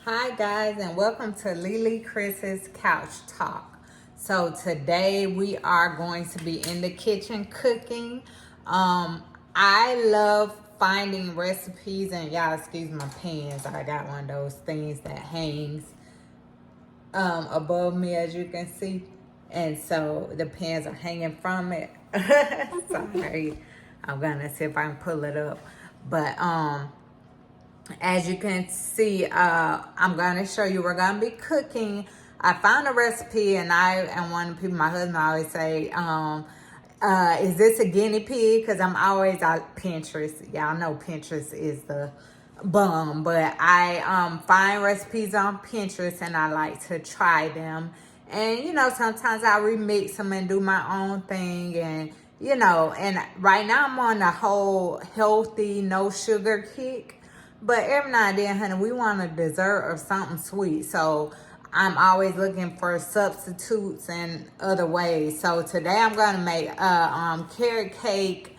Hi guys, and welcome to LeeLee Chris's Couch Talk. So today we are going to be in the kitchen cooking. I love finding recipes, and y'all excuse my pans. I got one of those things that hangs above me, as you can see, and so the pans are hanging from it. Sorry, I'm gonna see if I can pull it up, but as you can see, I'm going to show you, we're going to be cooking. I found a recipe, and I am one of the people, my husband always say, is this a guinea pig? Because I'm always on Pinterest. Y'all know Pinterest is the bum, but I find recipes on Pinterest, and I like to try them. And, you know, sometimes I remix them and do my own thing. And, you know, and right now I'm on the whole healthy, no sugar kick. But every now and then, honey, we want a dessert or something sweet. So I'm always looking for substitutes and other ways. So today I'm going to make a carrot cake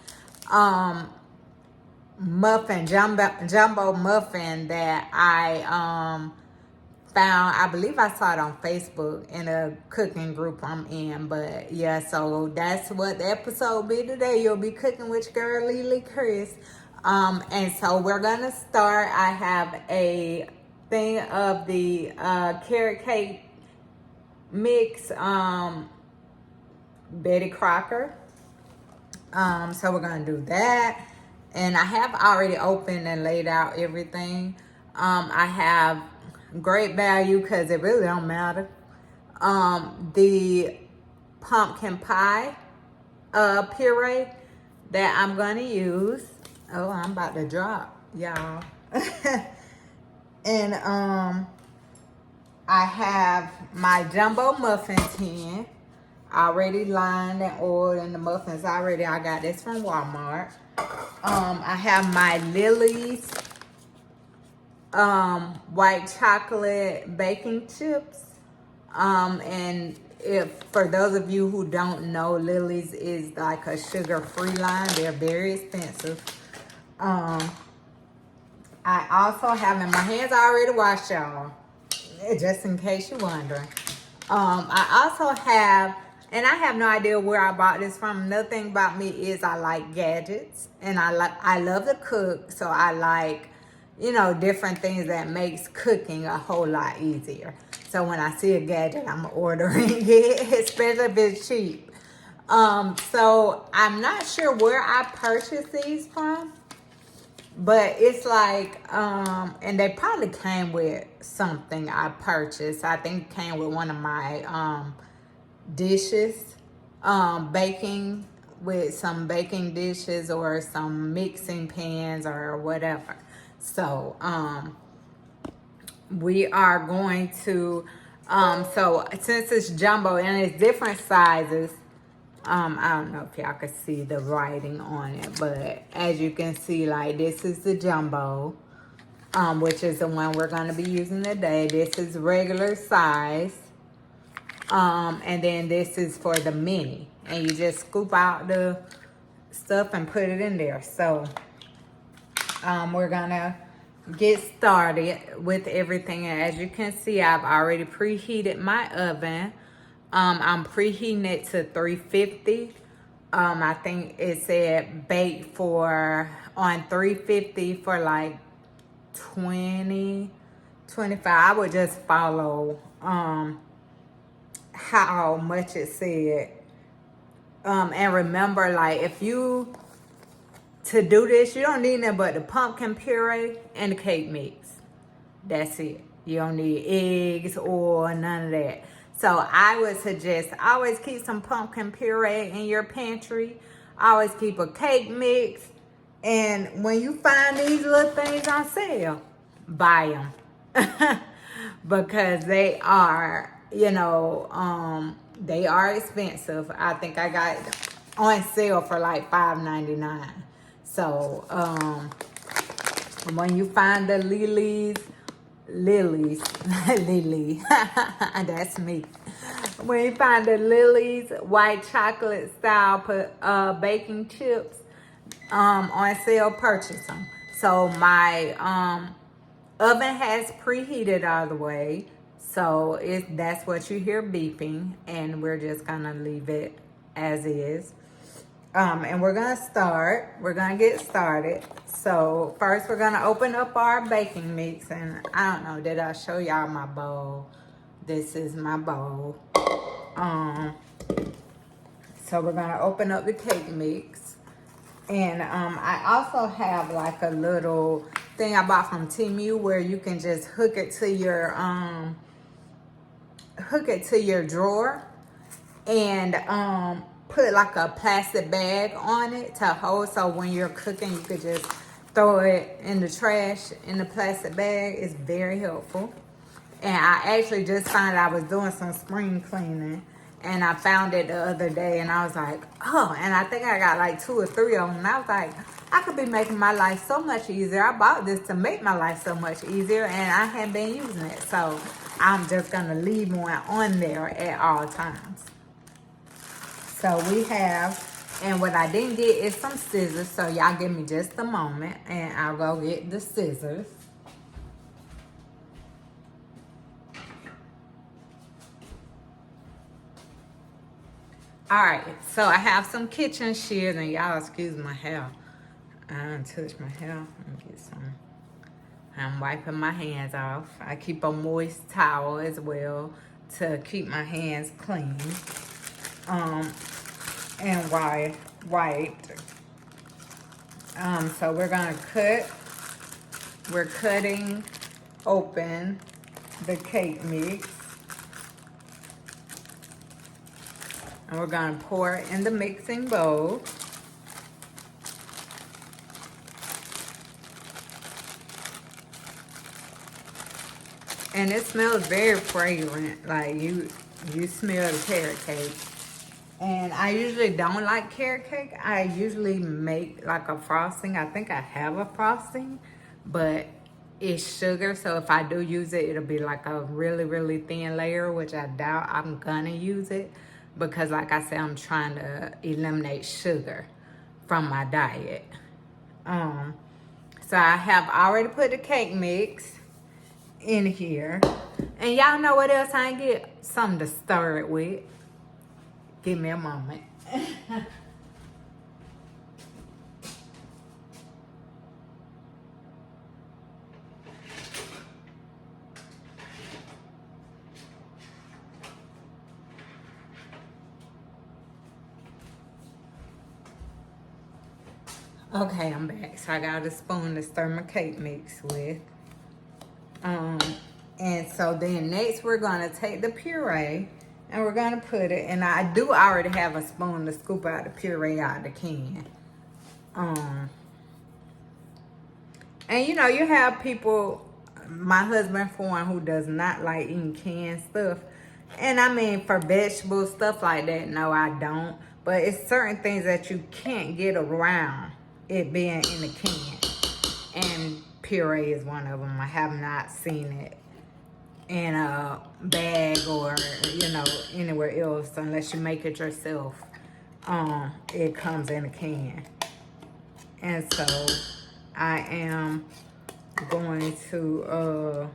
muffin, jumbo muffin that I found. I believe I saw it on Facebook in a cooking group I'm in. But yeah, so that's what the episode will be today. You'll be cooking with your girl LeeLee Chris. And so we're gonna start. I have a thing of the carrot cake mix, Betty Crocker. So we're gonna do that. And I have already opened and laid out everything. I have great value because it really don't matter. The pumpkin pie puree that I'm gonna use. Oh, I'm about to drop, y'all. And I have my jumbo muffin tin already lined and oiled, and the muffins already. I got this from Walmart. I have my LeeLee's white chocolate baking chips. And if for those of you who don't know, LeeLee's is like a sugar-free line. They're very expensive. I also have, and my hands are already washed, y'all, just in case you're wondering. I also have, and I have no idea where I bought this from. Another thing about me is I like gadgets, and I love to cook, so I like, you know, different things that makes cooking a whole lot easier. So when I see a gadget, I'm ordering it, especially if it's cheap. So I'm not sure where I purchased these from. But it's like, and they probably came with something I purchased. I think it came with one of my dishes, baking, with some baking dishes or some mixing pans or whatever. So we are going to, so since it's jumbo and it's different sizes, I don't know if y'all can see the writing on it, but as you can see, like, this is the jumbo, which is the one we're going to be using today. This is regular size, and then this is for the mini, and you just scoop out the stuff and put it in there. So we're going to get started with everything. And as you can see, I've already preheated my oven. I'm preheating it to 350. I think it said bake for on 350 for like 20, 25. I would just follow how much it said. And remember, like, if you to do this, you don't need nothing but the pumpkin puree and the cake mix. That's it. You don't need eggs or none of that. So I would suggest always keep some pumpkin puree in your pantry. Always keep a cake mix. And when you find these little things on sale, buy them. Because they are, you know, they are expensive. I think I got on sale for like $5.99. So when you find the LeeLee's, LeeLee, that's me. When you find the LeeLee's white chocolate style baking chips on sale, purchase them. So my Oven has preheated all the way, so that's what you hear beeping, and we're just gonna leave it as is. And we're gonna get started. So first we're gonna open up our baking mix, and I don't know, did I show y'all my bowl? This is my bowl. So we're gonna open up the cake mix. And I also have like a little thing I bought from Temu where you can just hook it to your drawer and put like a plastic bag on it to hold, so when you're cooking you could just throw it in the trash in the plastic bag. It's very helpful. And I actually just found I was doing some spring cleaning and I found it the other day and I was like, oh, and I think I got like 2 or 3 of them. And I was like, I could be making my life so much easier. I bought this to make my life so much easier and I haven't been using it. So I'm just gonna leave one on there at all times. So we have, and what I didn't get is some scissors. So y'all give me just a moment and I'll go get the scissors. All right, so I have some kitchen shears, and y'all excuse my hair. I don't touch my hair. Let me get some. I'm wiping my hands off. I keep a moist towel as well to keep my hands clean. And wiped. So we're gonna cut. We're cutting open the cake mix. And we're gonna pour it in the mixing bowl. And it smells very fragrant, like you smell the carrot cake. And I usually don't like carrot cake. I usually make like a frosting. I think I have a frosting, but it's sugar. So if I do use it, it'll be like a really, really thin layer, which I doubt I'm gonna use it. Because like I said, I'm trying to eliminate sugar from my diet. So I have already put the cake mix in here. And y'all know what else I get? Something to stir it with. Give me a moment. Okay, I'm back. So I got a spoon to stir my cake mix with. And so then next we're gonna take the puree and we're gonna put it, and I do already have a spoon to scoop out the puree out of the can. And you know, you have people, my husband for one, who does not like eating canned stuff. And I mean, for vegetables, stuff like that, no, I don't. But it's certain things that you can't get around it being in the can. And puree is one of them. I have not seen it in a bag or, you know, anywhere else unless you make it yourself. It comes in a can. And so I am going to,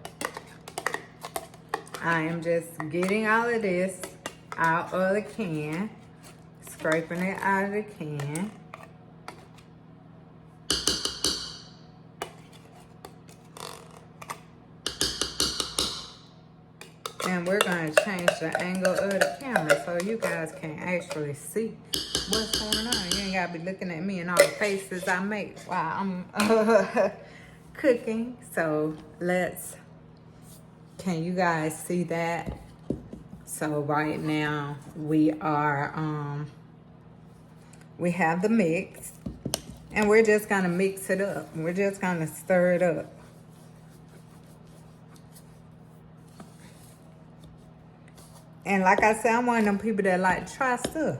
I am just getting all of this out of the can, scraping it out of the can. And we're going to change the angle of the camera so you guys can actually see what's going on. You ain't got to be looking at me and all the faces I make while I'm cooking. So can you guys see that? So right now we are, we have the mix and we're just going to mix it up. We're just going to stir it up. And like I said, I'm one of them people that like to try stuff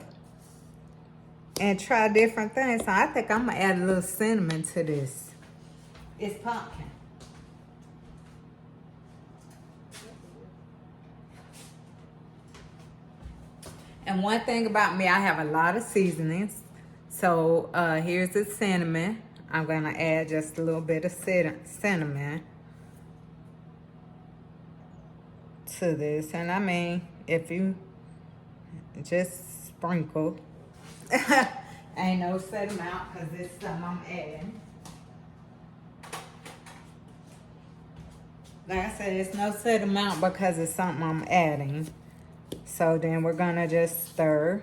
and try different things. So I think I'm gonna add a little cinnamon to this. It's pumpkin. And one thing about me, I have a lot of seasonings. So here's the cinnamon. I'm gonna add just a little bit of cinnamon. to this. And I mean, if you just sprinkle. Ain't no set amount because it's something I'm adding. Like I said, it's no set amount because it's something I'm adding. So then we're gonna just stir.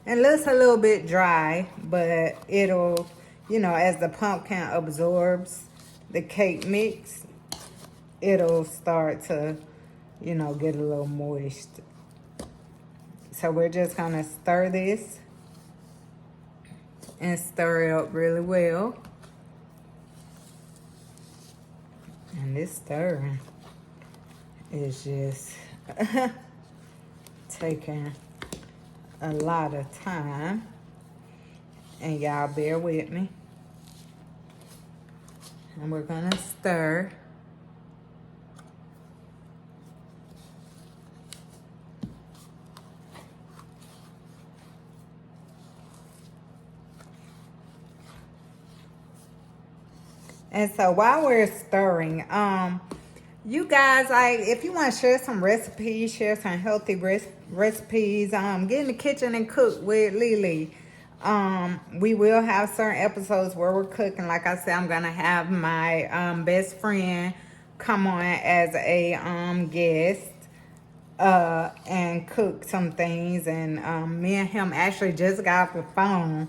It looks a little bit dry, but it'll, you know, as the pumpkin absorbs the cake mix, it'll start to, you know, get a little moist. So we're just gonna stir this and stir it up really well. And this stirring is just taking a lot of time. And y'all bear with me. And we're gonna stir. And so while we're stirring, you guys, like, if you want to share some recipes, share some healthy recipes, get in the kitchen and cook with LeeLee. We will have certain episodes where we're cooking. Like I said, I'm gonna have my best friend come on as a guest and cook some things. And me and him actually just got off the phone.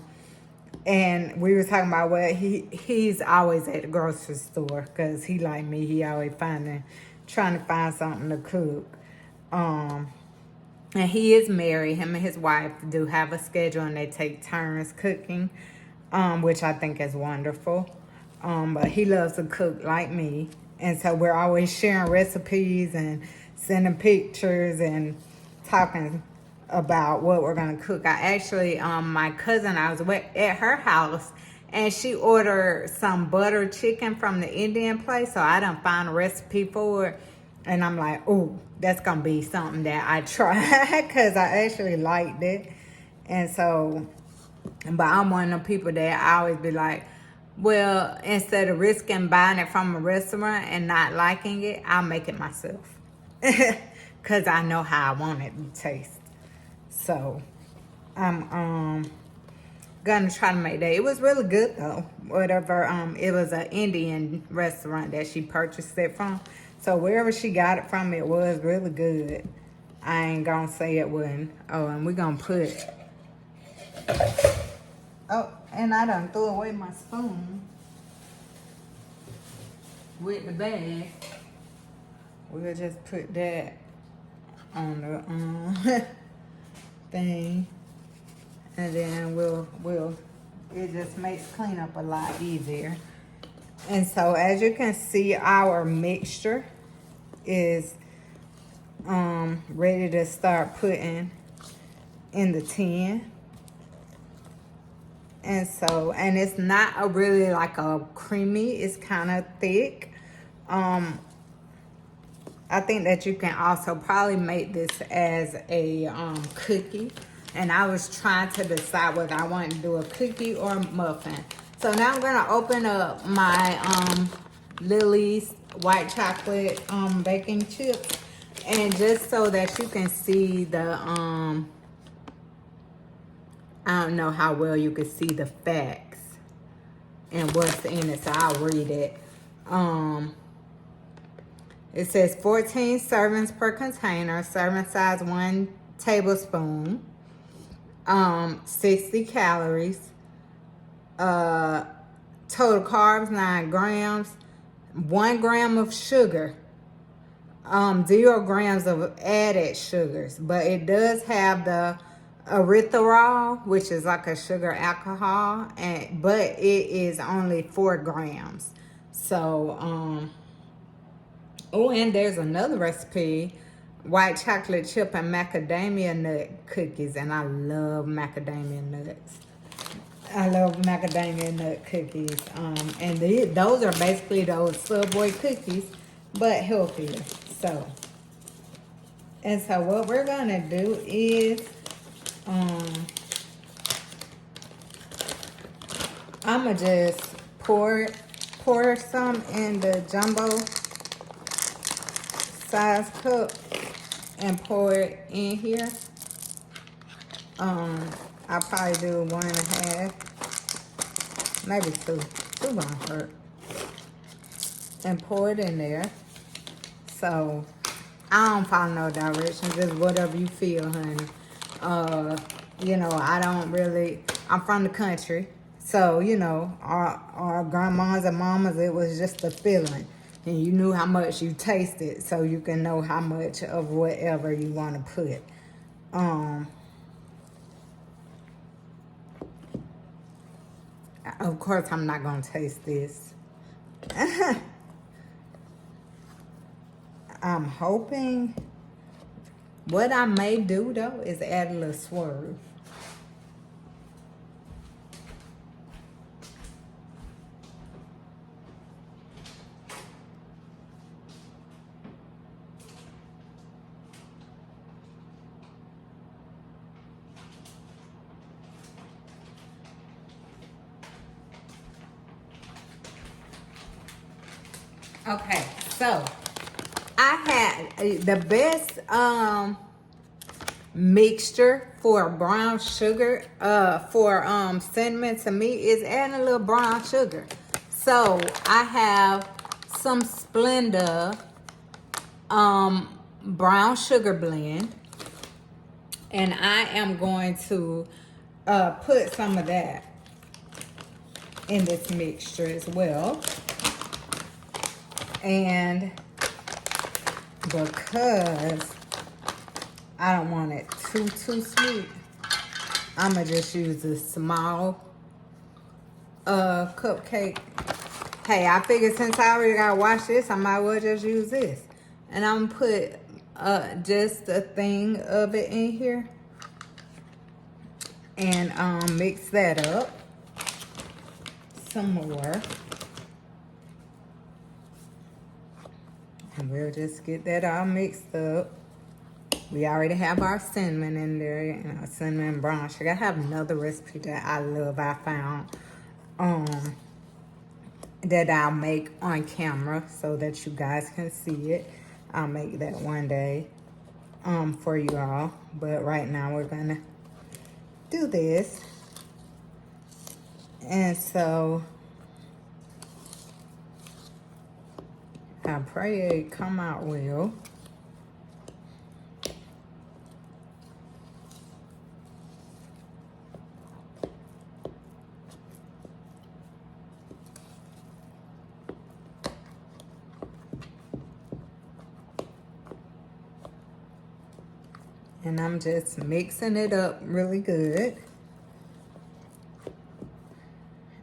And we were talking about what he's always at the grocery store because he like me. He always trying to find something to cook. And he is married. Him and his wife do have a schedule and they take turns cooking, which I think is wonderful. But he loves to cook like me. And so we're always sharing recipes and sending pictures and talking about what we're gonna cook. I actually, my cousin, I was at her house and she ordered some butter chicken from the Indian place. So I done found a recipe for it. And I'm like, oh, that's gonna be something that I try because I actually liked it. And so, but I'm one of the people that I always be like, well, instead of risking buying it from a restaurant and not liking it, I'll make it myself. Because I know how I want it to taste. So, I'm gonna try to make that. It was really good though. Whatever, it was an Indian restaurant that she purchased it from. So wherever she got it from, it was really good. I ain't gonna say it wasn't. Oh, and we're gonna put, oh, and I done threw away my spoon with the bag. We'll just put that on the thing, and then it just makes cleanup a lot easier. And so as you can see, our mixture is ready to start putting in the tin. And so, and it's not a really like a creamy, it's kind of thick. I think that you can also probably make this as a cookie. And I was trying to decide whether I wanted to do a cookie or a muffin. So now I'm gonna open up my LeeLee's white chocolate baking chips. And just so that you can see the, I don't know how well you can see the facts and what's in it, so I'll read it. It says 14 servings per container, serving size 1 tablespoon, 60 calories, total carbs 9 grams, 1 gram of sugar, 0 grams of added sugars, but it does have the erythritol, which is like a sugar alcohol, but it is only 4 grams. So, oh, and there's another recipe, white chocolate chip and macadamia nut cookies, and I love macadamia nuts. I love macadamia nut cookies, and those are basically those Subway cookies, but healthier. So, and so what we're gonna do is, I'ma just pour some in the jumbo size cup and pour it in here. I'll probably do 1.5, maybe 2. 2 won't hurt. And pour it in there. So I don't follow no directions, just whatever you feel, honey. You know, I'm from the country. So, you know, our grandmas and mamas, it was just a feeling. And you knew how much you tasted, so you can know how much of whatever you want to put. Of course, I'm not going to taste this. I'm hoping, what I may do, though, is add a little swerve. Okay, so I had the best mixture for brown sugar for cinnamon to me is adding a little brown sugar. So I have some Splenda brown sugar blend, and I am going to put some of that in this mixture as well. And because I don't want it too sweet, I'm gonna just use a small cupcake. Hey, I figured since I already gotta wash this, I might as well just use this. And I'm gonna put just a thing of it in here and mix that up some more. And we'll just get that all mixed up. We already have our cinnamon in there, you know, cinnamon brown sugar. I have another recipe that I love, I found, that I'll make on camera so that you guys can see it. I'll make that one day for you all. But right now we're gonna do this. And so I pray it come out well. And I'm just mixing it up really good.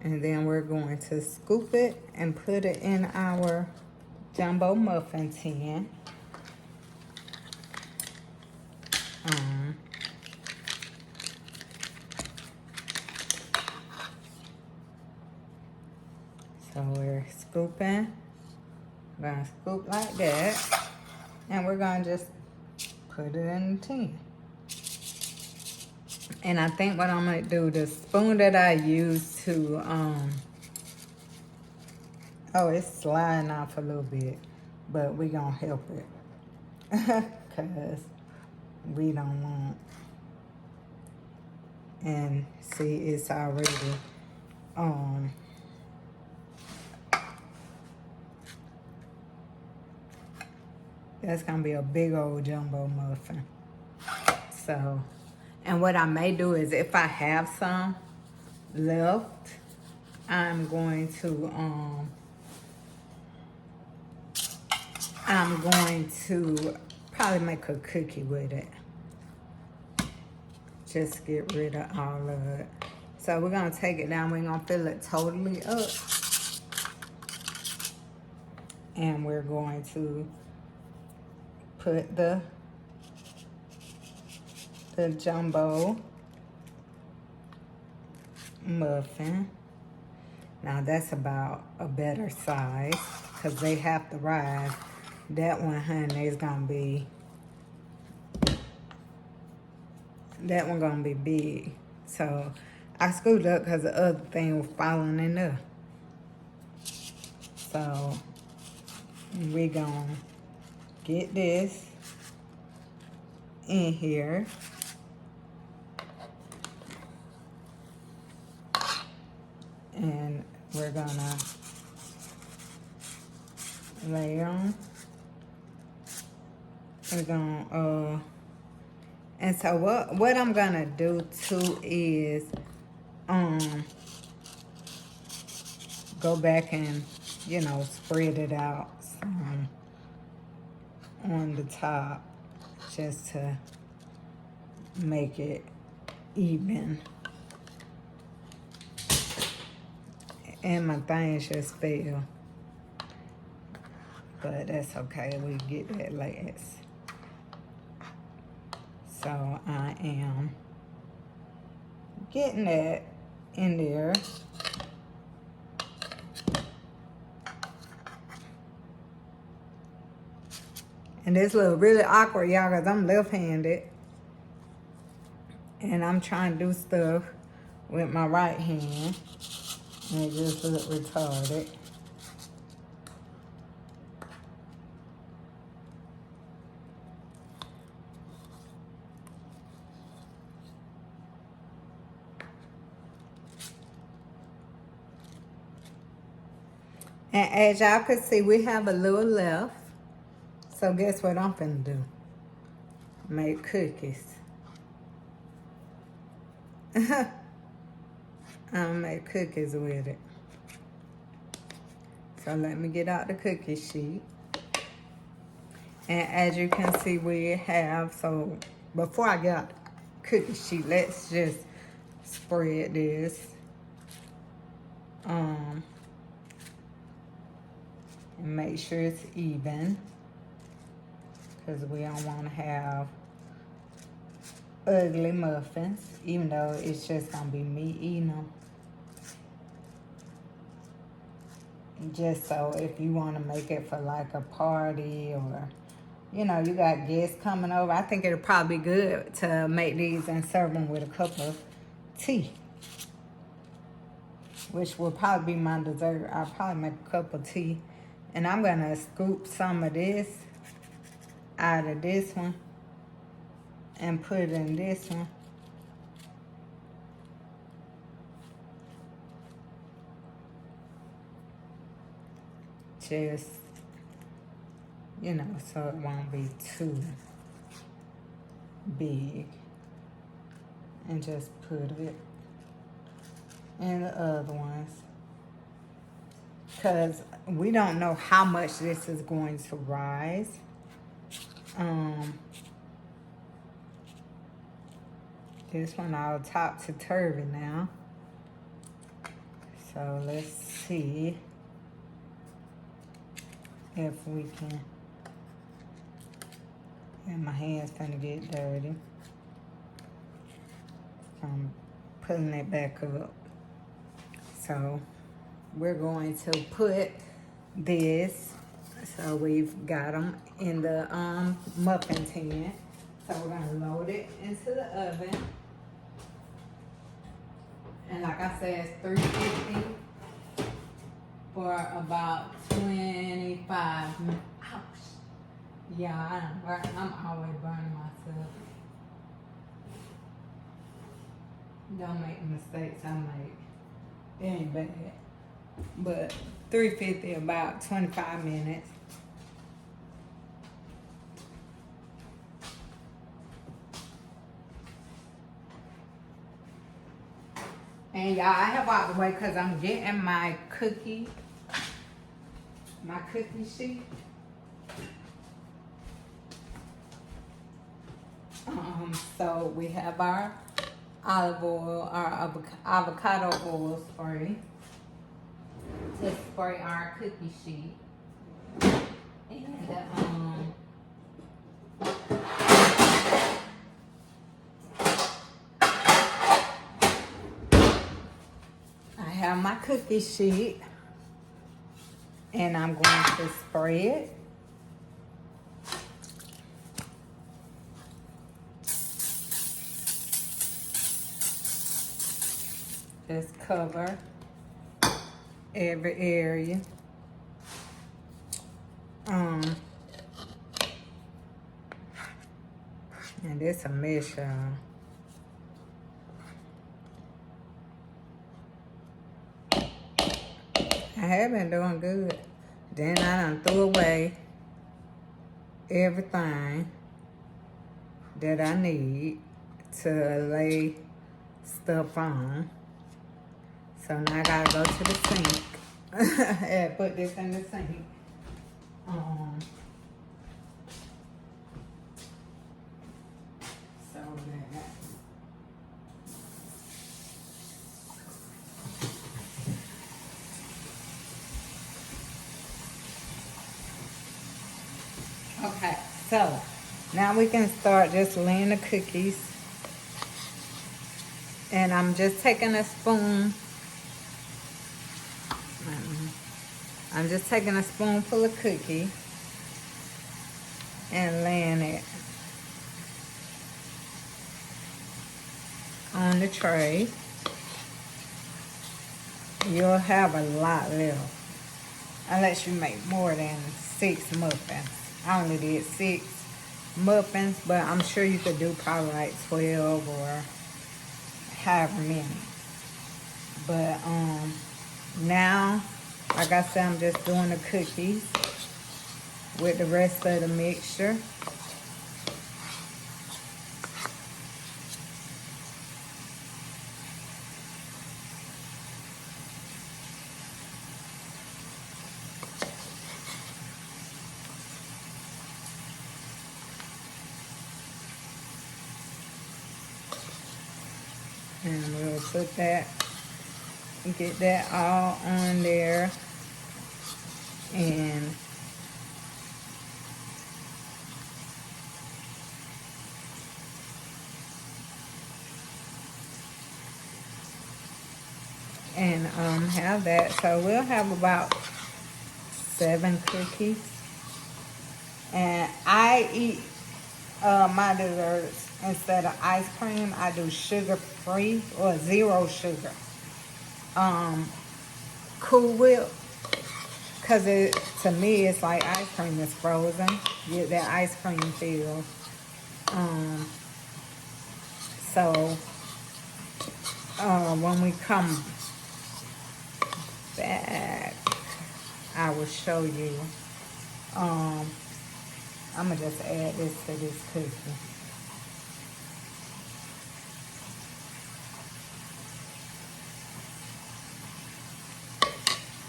And then we're going to scoop it and put it in our jumbo muffin tin. So we're scooping. We're gonna scoop like that. And we're gonna just put it in the tin. And I think what I'm gonna do, the spoon that I use to, oh, it's sliding off a little bit, but we gonna help it. Cause we don't want, and see, it's already, that's gonna be a big old jumbo muffin. So, and what I may do is if I have some left, I'm going to probably make a cookie with it. Just get rid of all of it. So we're gonna take it down. We're gonna fill it totally up. And we're going to put the jumbo muffin. Now that's about a better size because they have to rise. That one, honey, is gonna be, that one gonna be big. So I screwed up because the other thing was falling in there. So we gonna get this in here. And we're gonna lay on. We're gonna, and so what I'm gonna do too is, go back and, you know, spread it out some on the top just to make it even. And my things just fell. But that's okay, we get that last. So I am getting that in there. And this look really awkward, y'all, because I'm left-handed. And I'm trying to do stuff with my right hand. And it just look retarded. And as y'all can see, we have a little left. So guess what I'm finna do? Make cookies. I'll make cookies with it. So let me get out the cookie sheet. And as you can see, we have, so before I get out the cookie sheet, let's just spread this. And make sure it's even. Because we don't want to have ugly muffins, even though it's just going to be me eating them. Just so if you want to make it for like a party or, you know, you got guests coming over, I think it'll probably be good to make these and serve them with a cup of tea. Which will probably be my dessert. I'll probably make a cup of tea. And I'm going to scoop some of this out of this one and put it in this one. Just, you know, so it won't be too big. And just put it in the other ones. Because we don't know how much this is going to rise. This one all topsy-turvy now. So let's see if we can. And my hand's gonna get dirty. I'm pulling it back up. So we're going to put this. So we've got them in the muffin tin. So we're gonna load it into the oven. And like I said, it's 350 for about 25 minutes. Ouch. Yeah, I'm always burning myself. Don't make the mistakes I make. It ain't bad. But 350, about 25 minutes. And y'all, I have walked away because I'm getting my cookie sheet. So we have our olive oil, our avocado oil spray to spray our cookie sheet. And I have my cookie sheet and I'm going to spray it. Just cover every area. And this a mess, y'all. I have been doing good. Then I done threw away everything that I need to lay stuff on. So now I gotta go to the sink and put this in the sink. So that. Okay, so now we can start just laying the cookies. And I'm just taking a spoon. I'm just taking a spoonful of cookie and laying it on the tray. You'll have a lot left unless you make more than 6 muffins. I only did 6 muffins, but I'm sure you could do probably like 12 or however many. But now, like I said, I'm just doing the cookies with the rest of the mixture. And we'll put that, get that all on there. And have that. So we'll have about 7 cookies. And I eat my desserts instead of ice cream. I do sugar free or 0 sugar. Cool Whip, because to me it's like ice cream is frozen. Get that ice cream feel. So when we come back, I will show you. I'm gonna just add this to this cookie.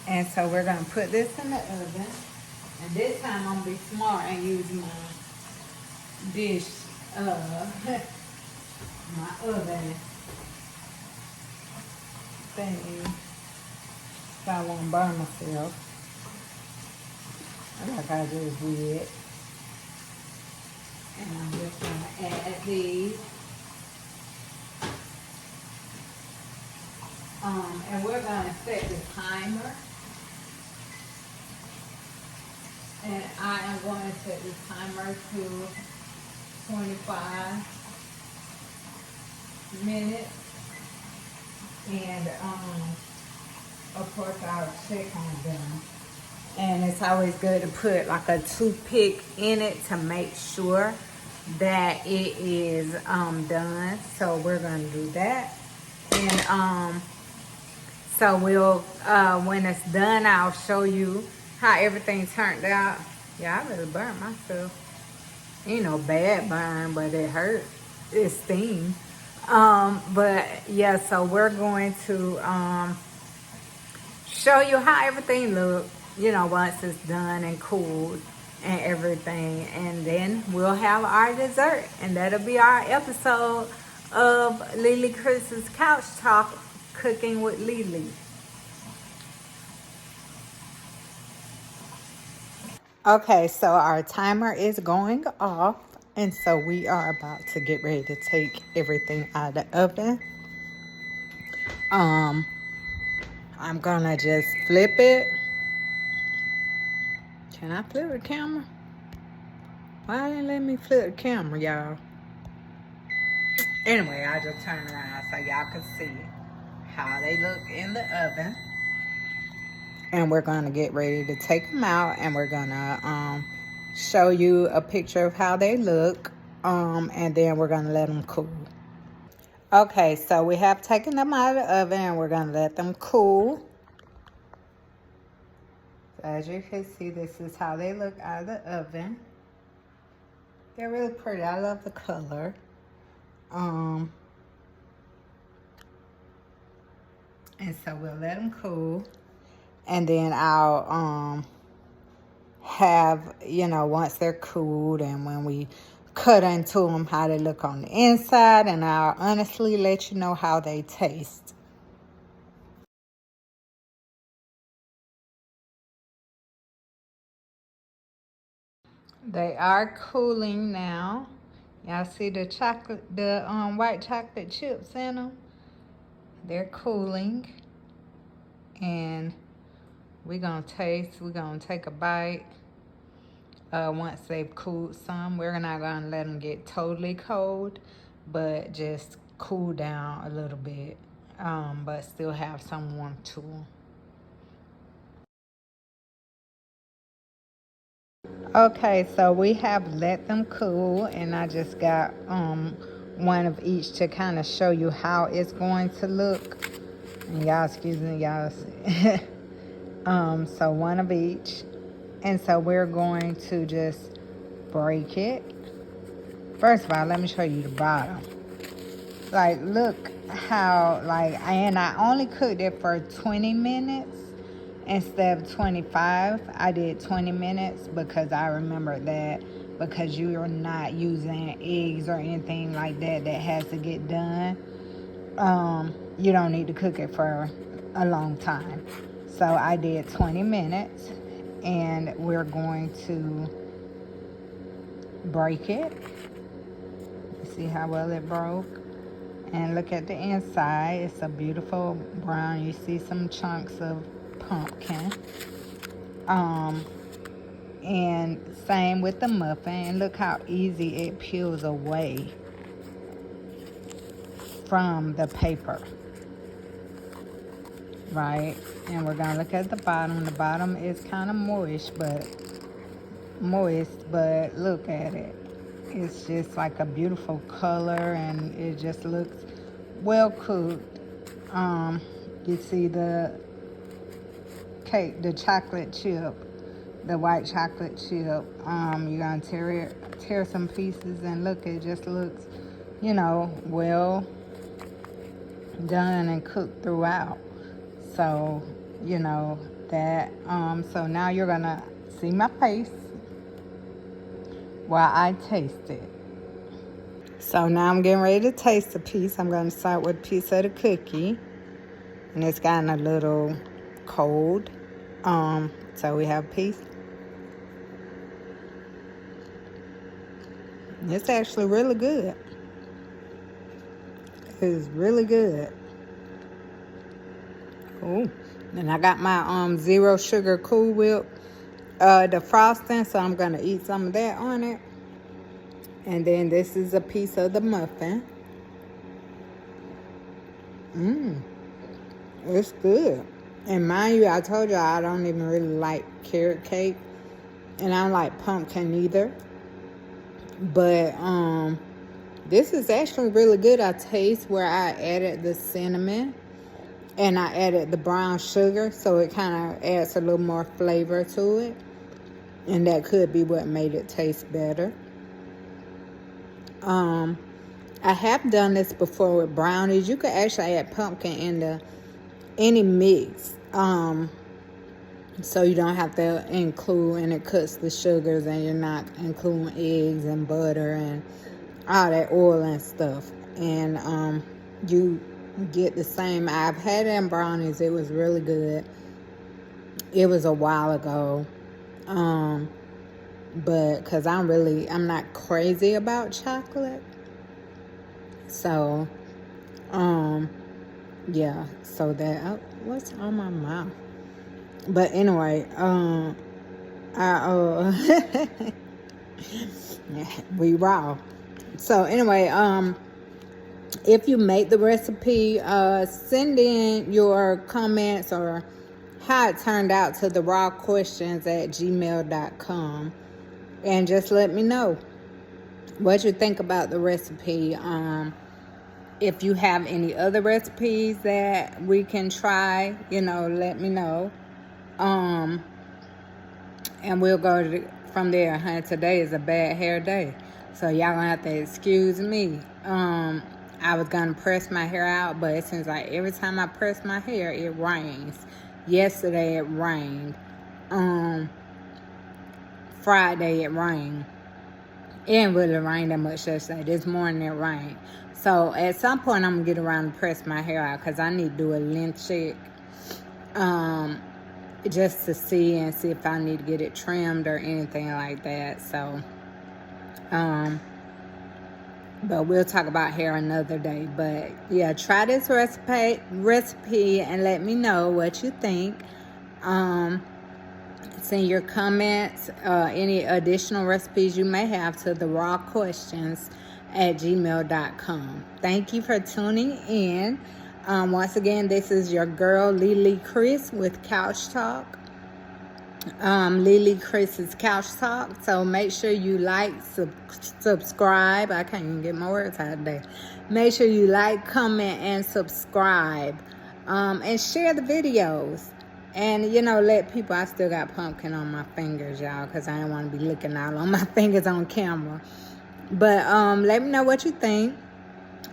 And so we're gonna put this in the oven. And this time I'm gonna be smart and use my dish, my oven thingy. So I won't burn myself. Like I just did. And I'm just gonna add these. And we're gonna set the timer. And I am going to set the timer to 25 minutes. And of course I'll check on them. And it's always good to put like a toothpick in it to make sure that it is done. So we're gonna do that. And so we'll when it's done, I'll show you how everything turned out. Yeah, I really burned myself. Ain't no bad burn, but it hurt. It sting. But yeah, so we're going to show you how everything looks, you know, once it's done and cooled and everything. And then we'll have our dessert. And that'll be our episode of LeeLee Chris's Couch Talk, Cooking with LeeLee. Okay, so our timer is going off. And so we are about to get ready to take everything out of the oven. I'm gonna just flip it. Can I flip the camera? Why didn't let me flip the camera, y'all? Anyway, I'll just turn around so y'all can see how they look in the oven. And we're gonna get ready to take them out, and we're gonna show you a picture of how they look And then we're gonna let them cool. Okay, so we have taken them out of the oven and we're gonna let them cool. So as you can see, this is how they look out of the oven. They're really pretty. I love the color. And so we'll let them cool. And then I'll have, you know, once they're cooled and when we cut into them, how they look on the inside, and I'll honestly let you know how they taste. They are cooling now. Y'all see the chocolate, the white chocolate chips in them? They're cooling. And we're gonna taste, we're gonna take a bite. Once they've cooled some, we're not gonna let them get totally cold, but just cool down a little bit, but still have some warmth to them. Okay, so we have let them cool, and I just got one of each to kind of show you how it's going to look. And y'all, excuse me, y'all. So one of each, and so we're going to just break it. First of all, let me show you the bottom. Like, look how, like, and I only cooked it for 20 minutes instead of 25. I did 20 minutes because I remembered that, because you're not using eggs or anything like that that has to get done. You don't need to cook it for a long time. So I did 20 minutes, and we're going to break it. See how well it broke? And look at the inside. It's a beautiful brown. You see some chunks of pumpkin. And same with the muffin. And look how easy it peels away from the paper. Right? And we're gonna look at the bottom. The bottom is kind of moist, but look at it. It's just like a beautiful color, and it just looks well cooked. You see the cake, the chocolate chip, the white chocolate chip. You're gonna tear some pieces, and look, it just looks, you know, well done and cooked throughout. So, you know that. So now you're gonna see my face while I taste it. So now I'm getting ready to taste a piece. I'm going to start with a piece of the cookie. And it's gotten a little cold. So we have a piece. It's actually really good. It's really good. Ooh. And I got my zero sugar Cool Whip, the frosting, so I'm going to eat some of that on it. And then this is a piece of the muffin. It's good. And mind you, I told you I don't even really like carrot cake. And I don't like pumpkin either. But this is actually really good. I taste where I added the cinnamon. And I added the brown sugar. So it kind of adds a little more flavor to it. And that could be what made it taste better. I have done this before with brownies. You could actually add pumpkin into any mix. So you don't have to include, and it cuts the sugars, and you're not including eggs and butter and all that oil and stuff. And you get the same. I've had it in brownies. It was really good. It was a while ago. But because I'm not crazy about chocolate. So, yeah, so that, what's on my mouth? But anyway, we raw. So anyway, if you make the recipe, send in your comments or how it turned out to therawquestions@gmail.com. And just let me know. what you think about the recipe. If you have any other recipes that we can try, you know, let me know. And we'll go from there. Honey, today is a bad hair day, so y'all gonna have to excuse me. I was gonna press my hair out, but it seems like every time I press my hair, it rains. Yesterday it rained. Friday it rained. It didn't really rain that much yesterday. This morning it rained. So at some point I'm gonna get around to press my hair out because I need to do a length check. Just to see if I need to get it trimmed or anything like that. So, but we'll talk about hair another day. But yeah, try this recipe and let me know what you think. Send your comments, any additional recipes you may have to therawquestions@gmail.com. Thank you for tuning in. Once again, this is your girl LeeLee Chris with Couch Talk. LeeLee Chris's Couch Talk. So make sure you like, subscribe. I can't even get my words out today. Make sure you like, comment, and subscribe. And share the videos. And, you know, let people, I still got pumpkin on my fingers, y'all, because I don't want to be looking out on my fingers on camera. But let me know what you think.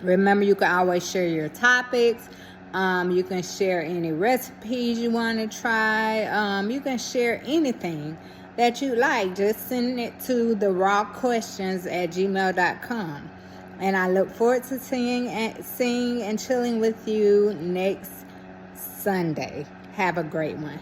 Remember, you can always share your topics. You can share any recipes you want to try. You can share anything that you like. Just send it to therawquestions@gmail.com. And I look forward to seeing and chilling with you next Sunday. Have a great one.